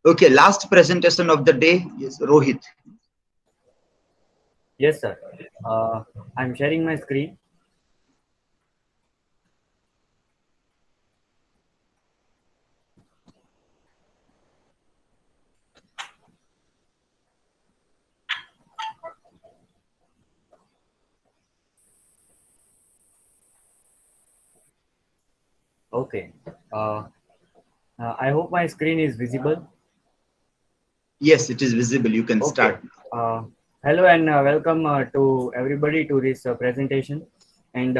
Okay, last presentation of the day is Rohit. Yes, sir. I'm sharing my screen. Okay. Uh, I hope my screen is visible. Yes, it is visible. You can Okay. start. Hello and welcome to everybody to this presentation. And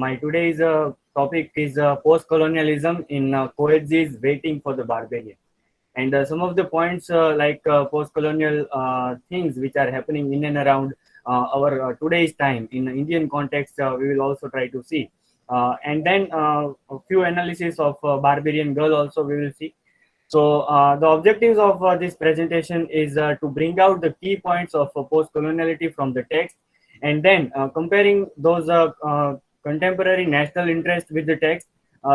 my today's topic is post-colonialism in coexist waiting for the barbarian. And some of the points like post-colonial things which are happening in and around our today's time in Indian context, we will also try to see. And then a few analysis of Barbarian Girl also we will see. So the objectives of this presentation is to bring out the key points of post-coloniality from the text, and then comparing those contemporary national interest with the text,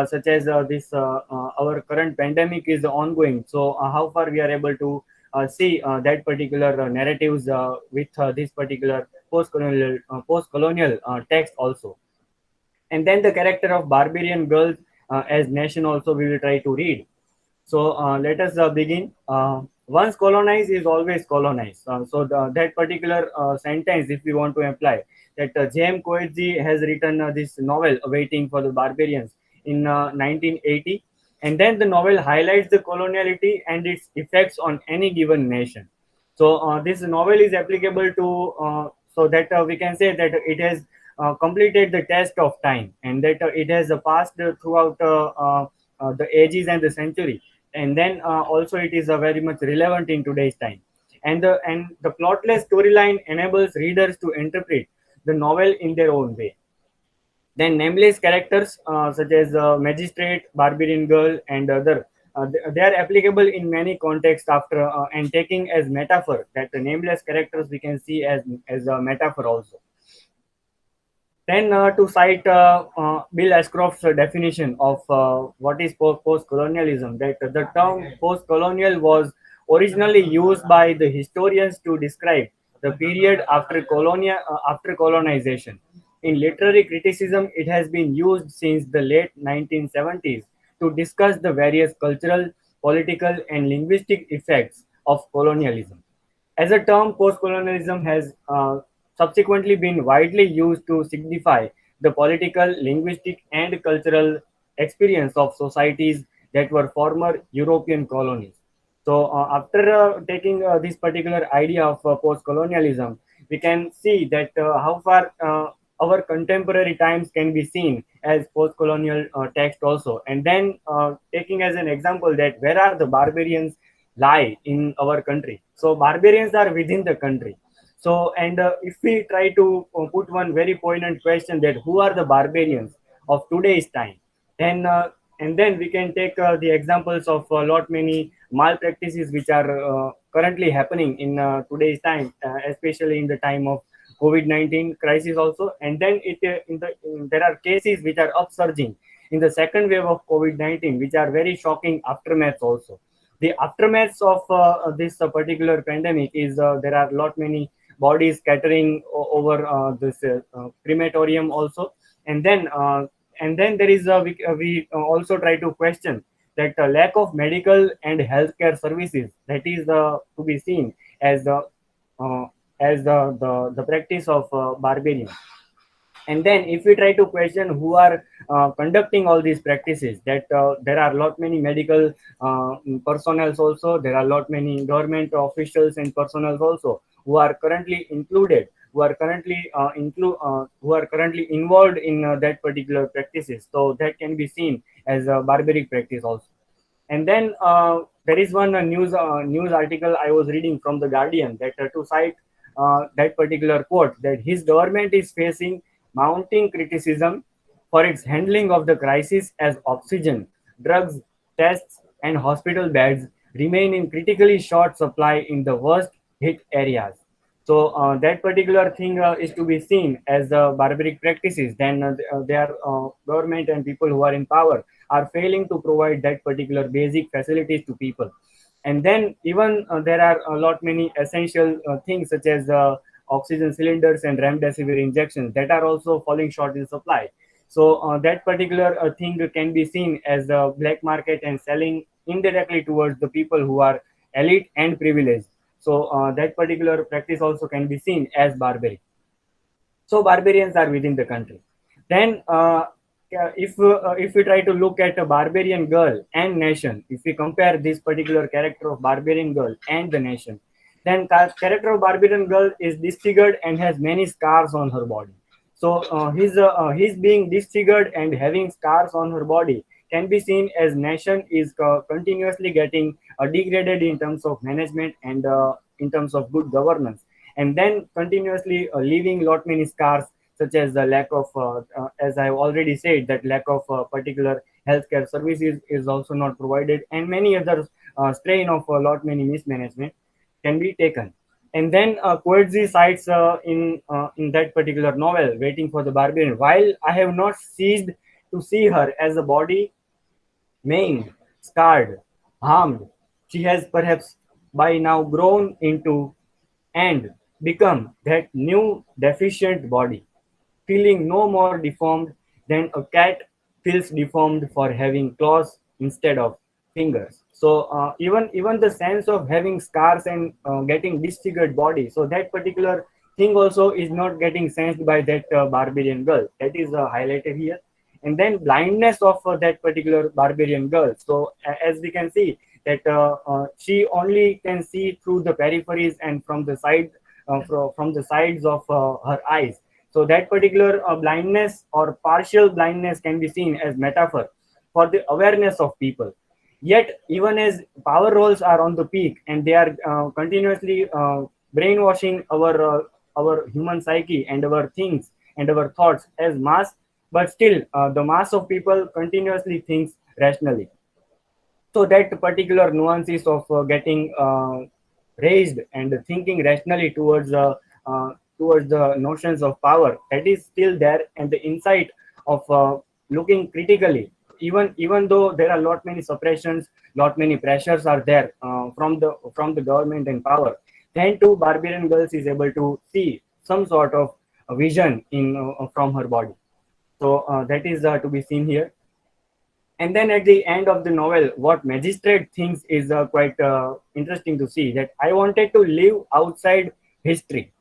such as this our current pandemic is ongoing. So how far we are able to see that particular narratives with this particular post-colonial text also, and then the character of barbarian girls as nation also we will try to read. So let us begin. Once colonized is always colonized. That particular sentence, if we want to apply, that J.M. Coetzee has written this novel, Waiting for the Barbarians, in 1980. And then the novel highlights the coloniality and its effects on any given nation. So this novel is applicable to, so that we can say that it has completed the test of time, and that it has passed throughout the ages and the century, and then also it is very much relevant in today's time, and the plotless storyline enables readers to interpret the novel in their own way. Then nameless characters such as magistrate, barbarian girl, and other, they are applicable in many contexts after and taking as metaphor, that the nameless characters we can see as a metaphor also. Then to cite Bill Ashcroft's definition of what is post-colonialism, that the term post-colonial was originally used by the historians to describe the period after colonization. In literary criticism, it has been used since the late 1970s to discuss the various cultural, political, and linguistic effects of colonialism. As a term, post-colonialism has subsequently been widely used to signify the political, linguistic, and cultural experience of societies that were former European colonies. So, after taking this particular idea of post-colonialism, we can see that how far our contemporary times can be seen as post-colonial text also, and then taking as an example that where are the barbarians lie in our country. So barbarians are within the country. So, and if we try to put one very poignant question, that who are the barbarians of today's time, then and then we can take the examples of a lot many malpractices which are currently happening in today's time, especially in the time of COVID-19 crisis also. And then there are cases which are upsurging in the second wave of COVID-19, which are very shocking aftermaths also. The aftermaths of this particular pandemic is there are lot many bodies scattering over this crematorium also. And then uh, and then there is we also try to question that lack of medical and healthcare services, that is to be seen as uh, the practice of barbarian. And then if we try to question who are conducting all these practices, that there are lot many medical personnel also, there are lot many government officials and personnel also who are currently included, who are currently involved in that particular practices, so that can be seen as a barbaric practice also. And then there is one news article I was reading from the Guardian, that to cite that particular quote, that his government is facing mounting criticism for its handling of the crisis, as oxygen, drugs, tests, and hospital beds remain in critically short supply in the worst hit areas. So that particular thing is to be seen as barbaric practices. Then their government and people who are in power are failing to provide that particular basic facilities to people. And then even there are a lot many essential things such as oxygen cylinders and remdesivir injections that are also falling short in supply. So that particular thing can be seen as the black market and selling indirectly towards the people who are elite and privileged. So that particular practice also can be seen as barbaric. So barbarians are within the country. Then if we try to look at a barbarian girl and nation, if we compare this particular character of barbarian girl and the nation, then character of barbarian girl is disfigured and has many scars on her body. So his being disfigured and having scars on her body can be seen as nation is continuously getting degraded in terms of management and in terms of good governance, and then continuously leaving lot many scars such as the lack of as I've already said, that lack of particular healthcare services is also not provided, and many other strain of a lot many mismanagement can be taken. And then Coetzee cites in that particular novel, Waiting for the Barbarian, while I have not ceased to see her as a body maimed, scarred, harmed, she has perhaps by now grown into and become that new deficient body, feeling no more deformed than a cat feels deformed for having claws instead of fingers. So even the sense of having scars and getting disfigured body, so that particular thing also is not getting sensed by that barbarian girl. That is highlighted here. And then blindness of that particular barbarian girl. So as we can see that she only can see through the peripheries and from the side from the sides of her eyes. So that particular blindness or partial blindness can be seen as metaphor for the awareness of people. Yet, even as power roles are on the peak and they are continuously brainwashing our human psyche and our things and our thoughts as mass, but still the mass of people continuously thinks rationally. So that particular nuances of getting raised and thinking rationally towards the notions of power, that is still there, and the insight of looking critically, even though there are lot many suppressions, lot many pressures are there from the government and power, then too barbarian girls is able to see some sort of vision in from her body. So that is to be seen here. And then at the end of the novel, what magistrate thinks is quite interesting to see, that I wanted to live outside history.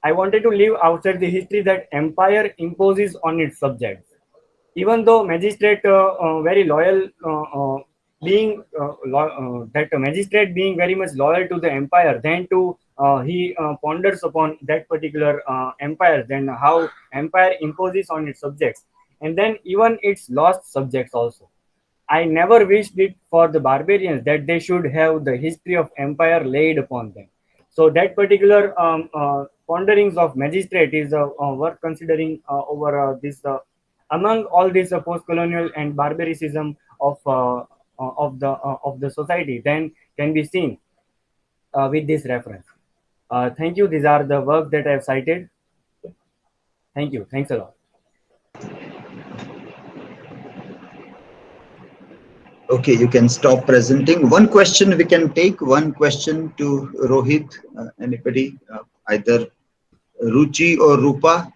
I wanted to live outside the history that empire imposes on its subjects. Even though magistrate very loyal, that magistrate being very much loyal to the empire, then to he ponders upon that particular empire, then how empire imposes on its subjects, and then even its lost subjects also. I never wished it for the barbarians that they should have the history of empire laid upon them. So that particular ponderings of magistrate is worth considering over this among all this post-colonial and barbaricism of the society. Then can be seen with this reference. Thank you. These are the work that I have cited. Thank you. Thanks a lot. Okay, you can stop presenting. One question we can take, one question to Rohit, anybody, either Ruchi or Rupa.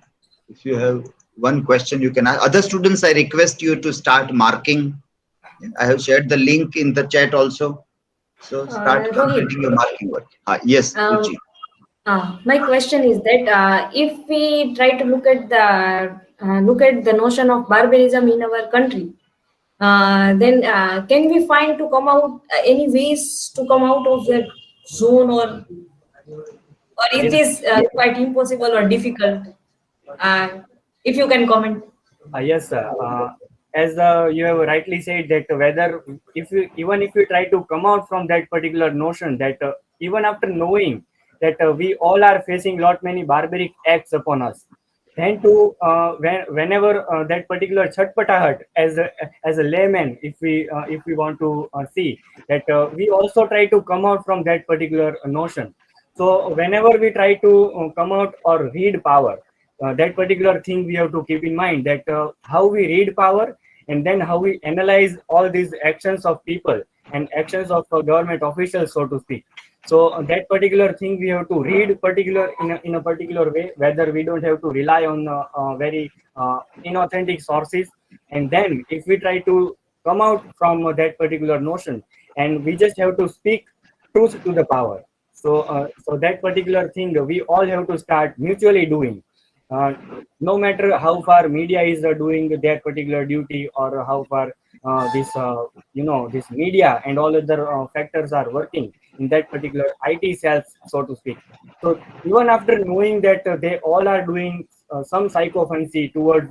If you have one question, you can ask. Other students, I request you to start marking. I have shared the link in the chat also. So start Rohit, completing your marking work. Yes, Ruchi. my question is that if we try to look at the notion of barbarism in our country, then can we find to come out any ways to come out of that zone, or it Yes. is quite impossible or difficult? If you can comment. Yes, sir. As you have rightly said, that whether if you even if you try to come out from that particular notion, that even after knowing that we all are facing lot many barbaric acts upon us, then to whenever that particular chatpatahat as a layman, if we want to see that we also try to come out from that particular notion. So whenever we try to come out or read power, that particular thing we have to keep in mind, that how we read power and then how we analyze all these actions of people, and actions of government officials, so to speak. So that particular thing we have to read in a particular way, whether we don't have to rely on very inauthentic sources. And then if we try to come out from that particular notion, and we just have to speak truth to the power. So that particular thing we all have to start mutually doing. No matter how far media is doing their particular duty, or how far this media and all other factors are working in that particular IT cells, so to speak. So even after knowing that they all are doing some psychophancy towards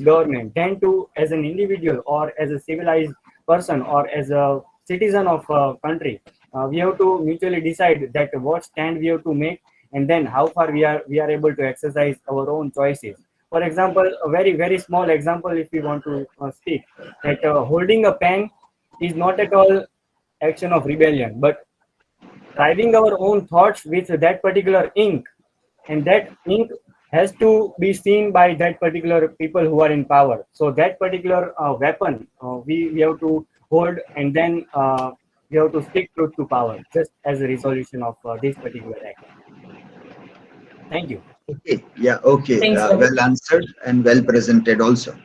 government, then to as an individual or as a civilized person or as a citizen of a country, we have to mutually decide that what stand we have to make, and then how far we are able to exercise our own choices. For example, a very small example, if we want to speak, that holding a pen is not at all action of rebellion, but driving our own thoughts with that particular ink, and that ink has to be seen by that particular people who are in power. So that particular weapon we have to hold, and then we have to speak truth to power, just as a resolution of this particular act. Thank you. Okay, yeah, okay. Thanks, Well answered and well presented also.